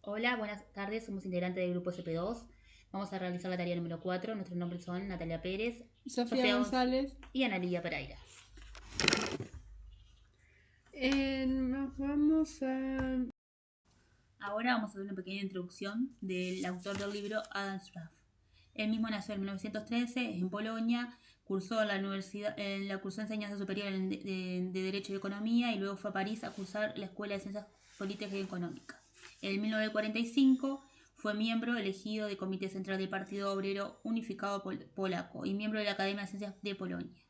Hola, buenas tardes, somos integrantes del grupo SP2. Vamos a realizar la tarea número 4. Nuestros nombres son Natalia Pérez, Sofía González. y Ana Lidia Pereira. Nos vamos a... Ahora vamos a hacer una pequeña introducción del autor del libro, Adam Smith. Él mismo nació en 1913 en Polonia, cursó cursó enseñanza superior de Derecho y Economía y luego fue a París a cursar la Escuela de Ciencias Políticas y Económicas. En 1945 fue miembro elegido del Comité Central del Partido Obrero Unificado Polaco y miembro de la Academia de Ciencias de Polonia,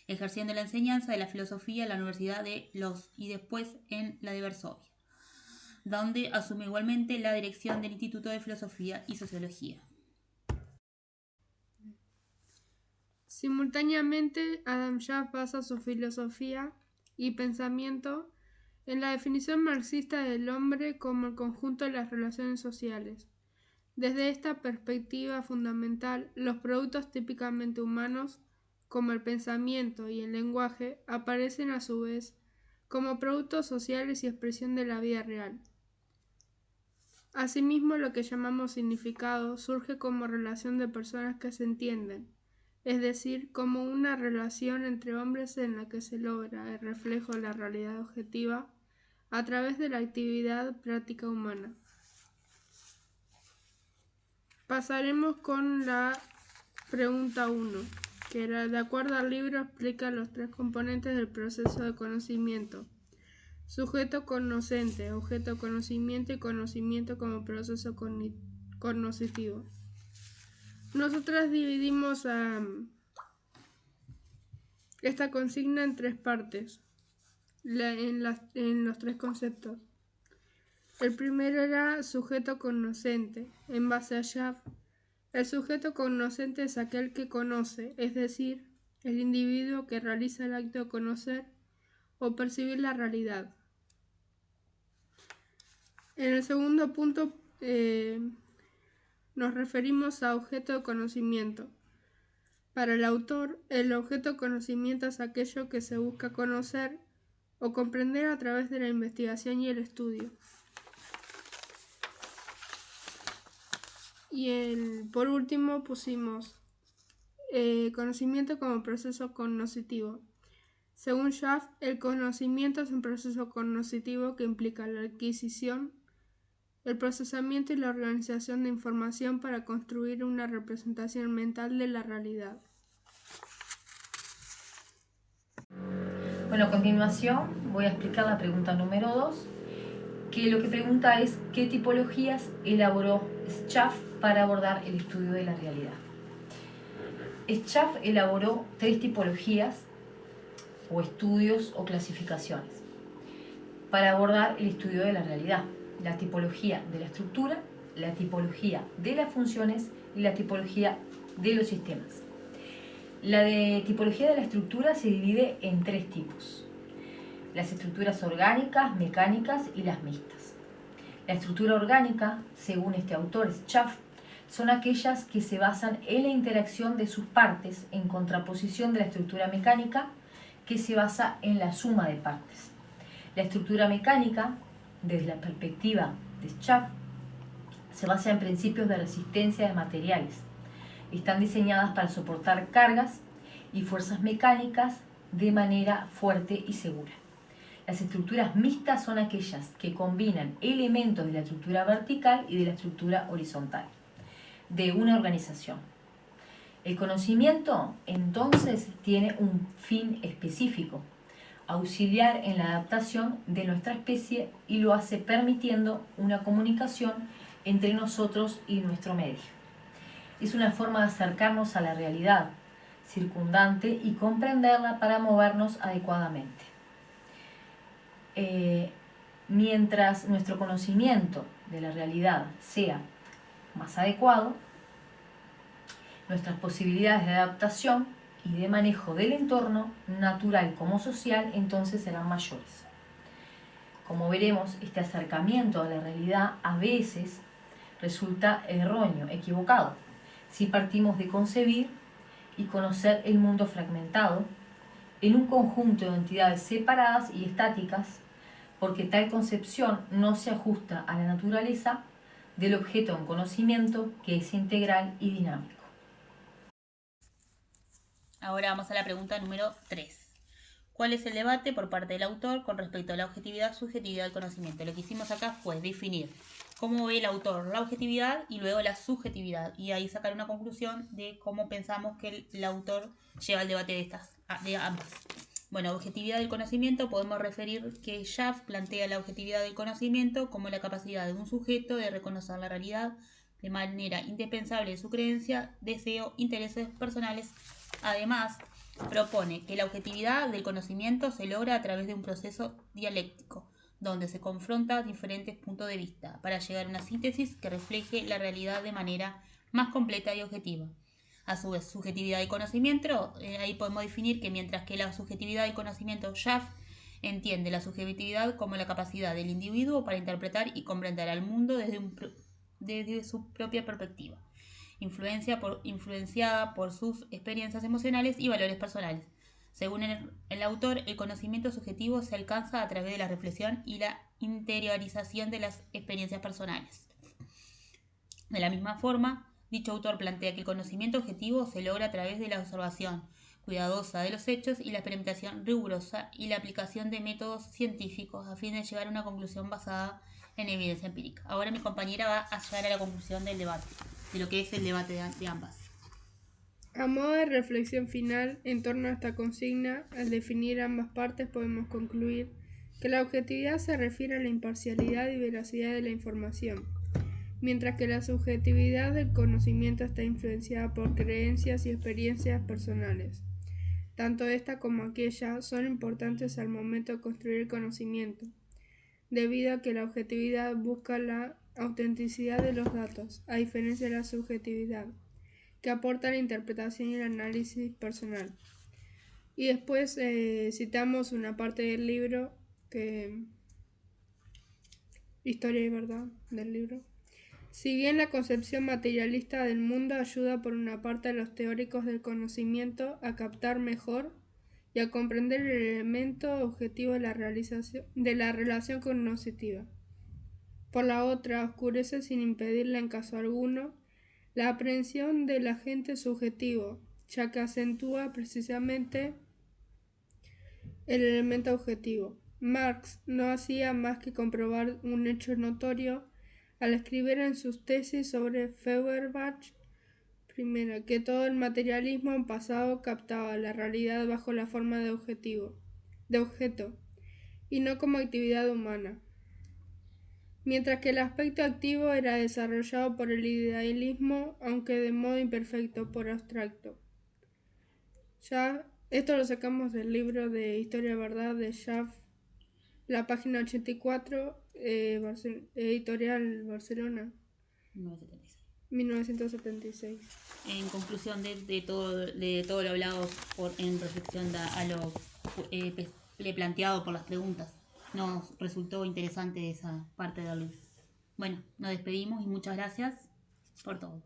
ejerciendo la enseñanza de la filosofía en la Universidad de Łódź y después en la de Varsovia, donde asume igualmente la dirección del Instituto de Filosofía y Sociología. Simultáneamente, Adam Smith basa su filosofía y pensamiento en la definición marxista del hombre como el conjunto de las relaciones sociales. Desde esta perspectiva fundamental, los productos típicamente humanos, como el pensamiento y el lenguaje, aparecen a su vez como productos sociales y expresión de la vida real. Asimismo, lo que llamamos significado surge como relación de personas que se entienden, es decir, como una relación entre hombres en la que se logra el reflejo de la realidad objetiva a través de la actividad práctica humana. Pasaremos con la pregunta 1, que de acuerdo al libro explica los tres componentes del proceso de conocimiento: sujeto cognoscente, objeto conocimiento y conocimiento como proceso cognoscitivo. Nosotras dividimos esta consigna en tres partes, en los tres conceptos. El primero era sujeto cognoscente. En base a Schaff, el sujeto cognoscente es aquel que conoce, es decir, el individuo que realiza el acto de conocer o percibir la realidad. En el segundo punto nos referimos a objeto de conocimiento. Para el autor, el objeto de conocimiento es aquello que se busca conocer o comprender a través de la investigación y el estudio. Y por último pusimos conocimiento como proceso cognoscitivo. Según Schaff, el conocimiento es un proceso cognoscitivo que implica la adquisición, el procesamiento y la organización de información para construir una representación mental de la realidad. Bueno, a continuación voy a explicar la pregunta número 2, que lo que pregunta es qué tipologías elaboró Schaff para abordar el estudio de la realidad. Schaff elaboró tres tipologías o estudios o clasificaciones para abordar el estudio de la realidad: la tipología de la estructura, la tipología de las funciones y la tipología de los sistemas. La tipología de la estructura se divide en tres tipos: las estructuras orgánicas, mecánicas y las mixtas. La estructura orgánica, según este autor Schaff, son aquellas que se basan en la interacción de sus partes, en contraposición de la estructura mecánica, que se basa en la suma de partes. La estructura mecánica, desde la perspectiva de Schaff, se basa en principios de resistencia de materiales. Están diseñadas para soportar cargas y fuerzas mecánicas de manera fuerte y segura. Las estructuras mixtas son aquellas que combinan elementos de la estructura vertical y de la estructura horizontal de una organización. El conocimiento, entonces, tiene un fin específico: auxiliar en la adaptación de nuestra especie, y lo hace permitiendo una comunicación entre nosotros y nuestro medio. Es una forma de acercarnos a la realidad circundante y comprenderla para movernos adecuadamente. Mientras nuestro conocimiento de la realidad sea más adecuado, nuestras posibilidades de adaptación y de manejo del entorno, natural como social, entonces serán mayores. Como veremos, este acercamiento a la realidad a veces resulta erróneo, equivocado, si partimos de concebir y conocer el mundo fragmentado en un conjunto de entidades separadas y estáticas, porque tal concepción no se ajusta a la naturaleza, del objeto en conocimiento que es integral y dinámico. Ahora vamos a la pregunta número 3. ¿Cuál es el debate por parte del autor con respecto a la objetividad, subjetividad del conocimiento? Lo que hicimos acá fue definir cómo ve el autor la objetividad y luego la subjetividad, y ahí sacar una conclusión de cómo pensamos que el autor lleva el debate de ambas. Bueno, objetividad del conocimiento, podemos referir que Schaff plantea la objetividad del conocimiento como la capacidad de un sujeto de reconocer la realidad de manera indispensable de su creencia, deseo, intereses personales. Además, propone que la objetividad del conocimiento se logra a través de un proceso dialéctico, donde se confrontan diferentes puntos de vista para llegar a una síntesis que refleje la realidad de manera más completa y objetiva. A su vez, subjetividad del conocimiento, ahí podemos definir que mientras que la subjetividad del conocimiento, Schaff entiende la subjetividad como la capacidad del individuo para interpretar y comprender al mundo desde su propia perspectiva, influenciada por sus experiencias emocionales y valores personales. Según el autor, el conocimiento subjetivo se alcanza a través de la reflexión y la interiorización de las experiencias personales. De la misma forma, dicho autor plantea que el conocimiento objetivo se logra a través de la observación cuidadosa de los hechos y la experimentación rigurosa y la aplicación de métodos científicos a fin de llegar a una conclusión basada en evidencia empírica. Ahora mi compañera va a llegar a la conclusión del debate, de lo que es el debate de ambas. A modo de reflexión final en torno a esta consigna, al definir ambas partes podemos concluir que la objetividad se refiere a la imparcialidad y veracidad de la información, mientras que la subjetividad del conocimiento está influenciada por creencias y experiencias personales. Tanto esta como aquella son importantes al momento de construir el conocimiento, debido a que la objetividad busca la autenticidad de los datos, a diferencia de la subjetividad, que aporta la interpretación y el análisis personal. Y después citamos una parte del libro, Historia y Verdad del libro. Si bien la concepción materialista del mundo ayuda por una parte a los teóricos del conocimiento a captar mejor y a comprender el elemento objetivo de la relación cognoscitiva, por la otra oscurece sin impedirla en caso alguno la aprehensión del agente subjetivo, ya que acentúa precisamente el elemento objetivo. Marx no hacía más que comprobar un hecho notorio al escribir en sus tesis sobre Feuerbach, primera, que todo el materialismo pasado captaba la realidad bajo la forma de objeto, y no como actividad humana, mientras que el aspecto activo era desarrollado por el idealismo, aunque de modo imperfecto, por abstracto. Ya esto lo sacamos del libro de Historia y Verdad de Schaff, la página 84, editorial Barcelona, 1976. En conclusión de todo lo hablado en reflexión a lo planteado por las preguntas, nos resultó interesante esa parte del libro. Bueno, nos despedimos y muchas gracias por todo.